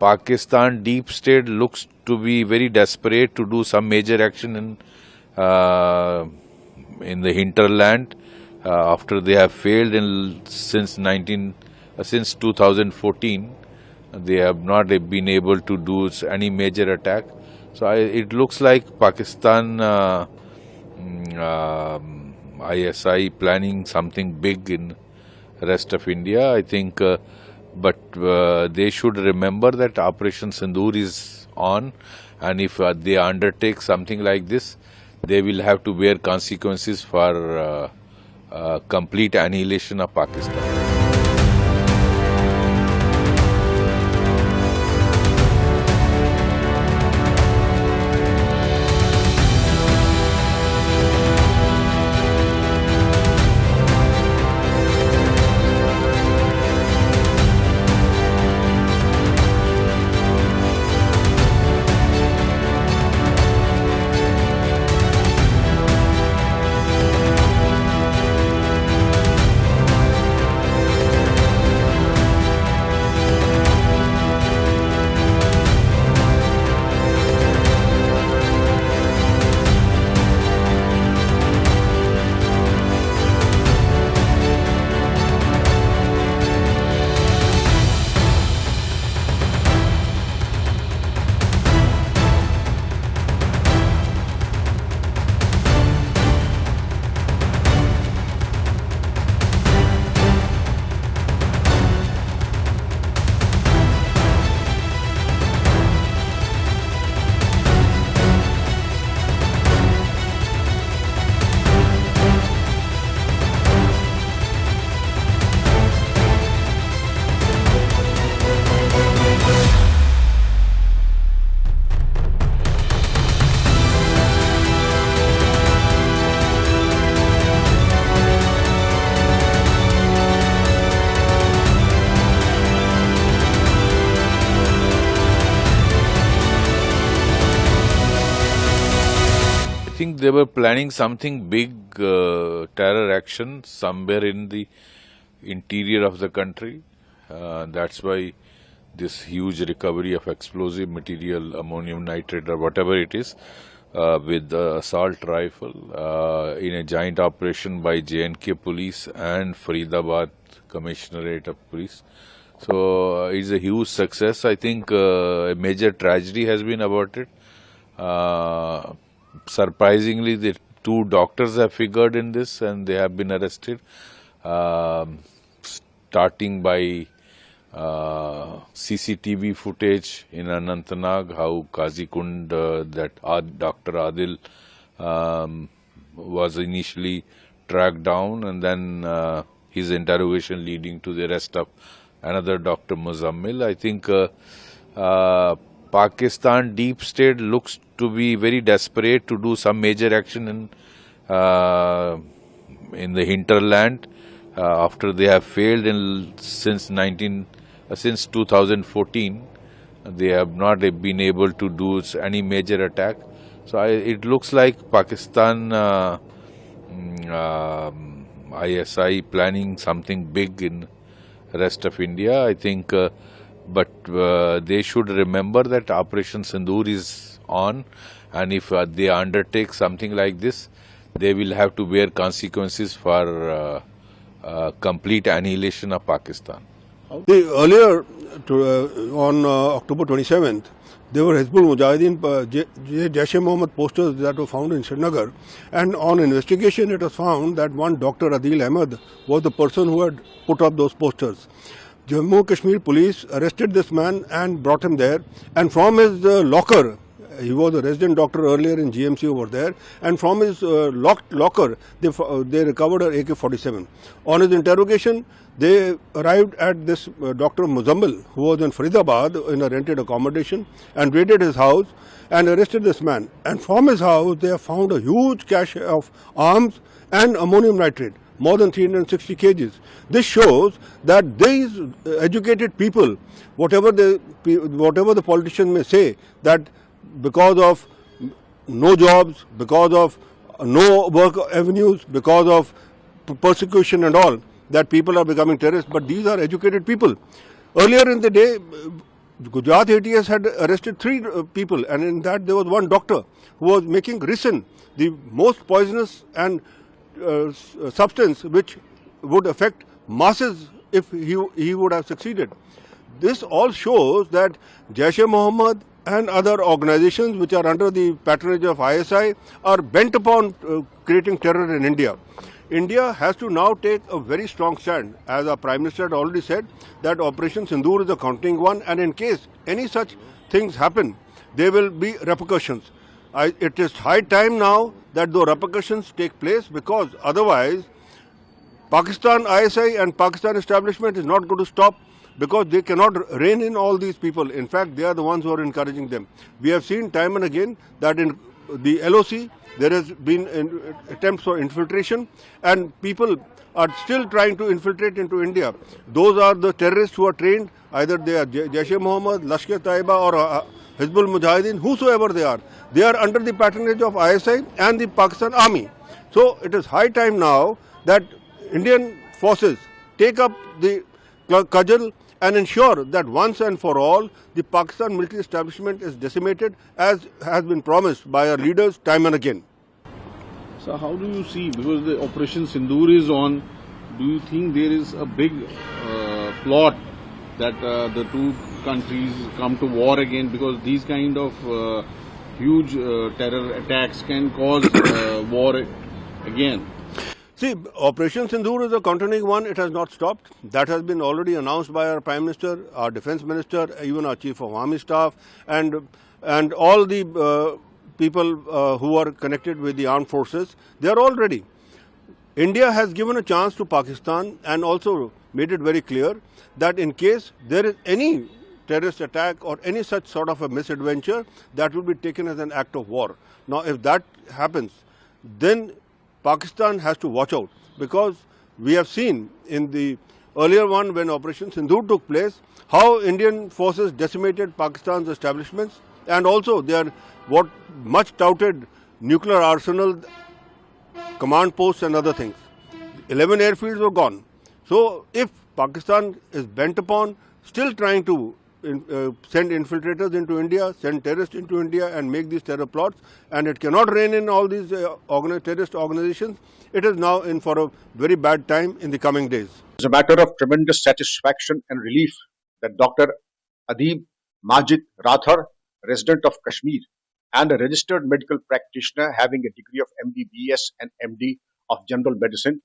Pakistan deep state looks to be very desperate to do some major action in the hinterland after they have failed since 2014. They have not been able to do any major attack. So it looks like Pakistan ISI planning something big in rest of India, I think. But they should remember that Operation Sindoor is on, and if they undertake something like this, they will have to bear consequences for complete annihilation of Pakistan. I think they were planning something big, terror action somewhere in the interior of the country. That's why this huge recovery of explosive material, ammonium nitrate or whatever it is, with the assault rifle in a joint operation by J&K police and Faridabad Commissionerate of Police. So it's a huge success. I think a major tragedy has been averted. Surprisingly, the two doctors have figured in this and they have been arrested, starting by CCTV footage in Anantnag, how Kazikund, that Dr. Adil was initially tracked down, and then his interrogation leading to the arrest of another Dr. Muzammil. I think Pakistan deep state looks to be very desperate to do some major action in the hinterland after they have failed since 2014. They have not been able to do any major attack. So it looks like Pakistan ISI planning something big in rest of India, I think. But they should remember that Operation Sindoor is on, and if they undertake something like this, they will have to bear consequences for complete annihilation of Pakistan. Earlier, on October 27th, there were Hizbul Mujahideen Jaish-e-Mohammed posters that were found in Srinagar, and on investigation it was found that one Dr. Adil Ahmed was the person who had put up those posters. Jammu Kashmir police arrested this man and brought him there, and from his locker, he was a resident doctor earlier in GMC over there, and from his locked locker they recovered an AK-47. On his interrogation, they arrived at this Dr. Muzammil, who was in Faridabad in a rented accommodation, and raided his house and arrested this man. And from his house they have found a huge cache of arms and ammonium nitrate, more than 360 kgs. This shows that these educated people, whatever the politician may say, that because of no jobs, because of no work avenues, because of persecution and all, that people are becoming terrorists, but these are educated people. Earlier in the day, Gujarat ATS had arrested 3 people, and in that there was one doctor who was making ricin, the most poisonous and substance which would affect masses if he would have succeeded. This all shows that Jaish-e-Mohammed and other organizations which are under the patronage of ISI are bent upon creating terror in India. India has to now take a very strong stand. As our Prime Minister had already said, that Operation Sindoor is a counting one, and in case any such things happen, there will be repercussions. It is high time now that the repercussions take place, because otherwise Pakistan ISI and Pakistan establishment is not going to stop, because they cannot rein in all these people. In fact, they are the ones who are encouraging them. We have seen time and again that in the LOC there has been attempts for infiltration, and people are still trying to infiltrate into India. Those are the terrorists who are trained, either they are Jaish-e-Mohammed, Lashkar-e-Taiba or Hizbul Mujahideen, whosoever they are. They are under the patronage of ISI and the Pakistan Army. So it is high time now that Indian forces take up the cudgel and ensure that once and for all the Pakistan military establishment is decimated, as has been promised by our leaders time and again. So how do you see, because the Operation Sindoor is on, do you think there is a big plot that the two countries come to war again, because these kind of huge terror attacks can cause war again? See, Operation Sindoor is a continuing one. It has not stopped. That has been already announced by our Prime Minister, our Defence Minister, even our Chief of Army Staff, and all the people who are connected with the armed forces. They are all ready. India has given a chance to Pakistan and also made it very clear that in case there is any terrorist attack or any such sort of a misadventure, that will be taken as an act of war. Now, if that happens, then Pakistan has to watch out, because we have seen in the earlier one, when Operation Sindoor took place, how Indian forces decimated Pakistan's establishments, and also their what much touted nuclear arsenal, command posts and other things. 11 airfields were gone. So if Pakistan is bent upon still trying to send infiltrators into India, send terrorists into India and make these terror plots, and it cannot rein in all these terrorist organizations, it is now in for a very bad time in the coming days. It's a matter of tremendous satisfaction and relief that Dr. Adeeb Majid Rathar, resident of Kashmir and a registered medical practitioner having a degree of MBBS and MD of General Medicine,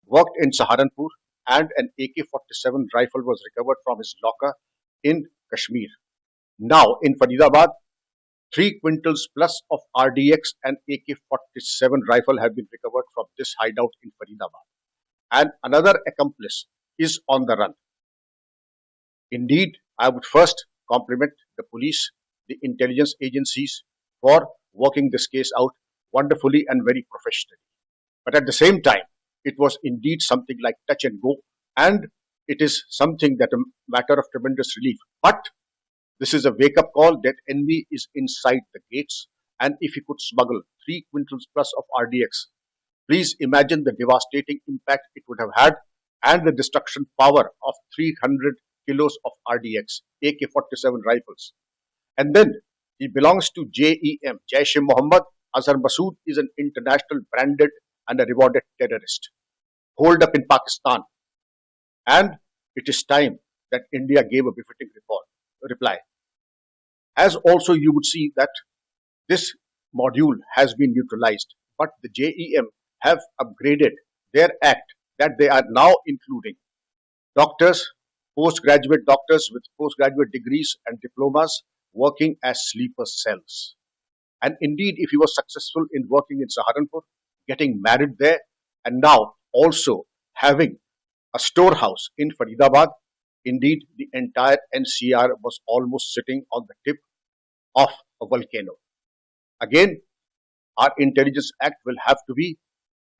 worked in Saharanpur, and an AK-47 rifle was recovered from his locker in Kashmir. Now in Faridabad, 3 quintals plus of RDX and AK-47 rifle have been recovered from this hideout in Faridabad, and another accomplice is on the run. Indeed, I would first compliment the police, the intelligence agencies for working this case out wonderfully and very professionally. But at the same time, it was indeed something like touch and go, and it is something that a matter of tremendous relief. But this is a wake-up call that enemy is inside the gates, and if he could smuggle 3 quintals plus of RDX, please imagine the devastating impact it would have had, and the destruction power of 300 kilos of RDX, AK-47 rifles. And then he belongs to JEM, Jaish-e-Mohammed. Azhar Masood is an international branded and a rewarded terrorist, holed up in Pakistan. And it is time that India gave a befitting reply. As also you would see that this module has been neutralized, but the JEM have upgraded their act, that they are now including doctors, postgraduate doctors with postgraduate degrees and diplomas working as sleeper cells. And indeed, if he was successful in working in Saharanpur, getting married there, and now also having a storehouse in Faridabad, indeed the entire NCR was almost sitting on the tip of a volcano. Again, our Intelligence Act will have to be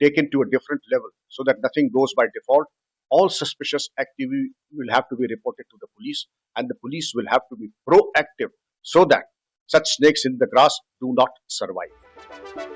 taken to a different level so that nothing goes by default. All suspicious activity will have to be reported to the police, and the police will have to be proactive so that such snakes in the grass do not survive.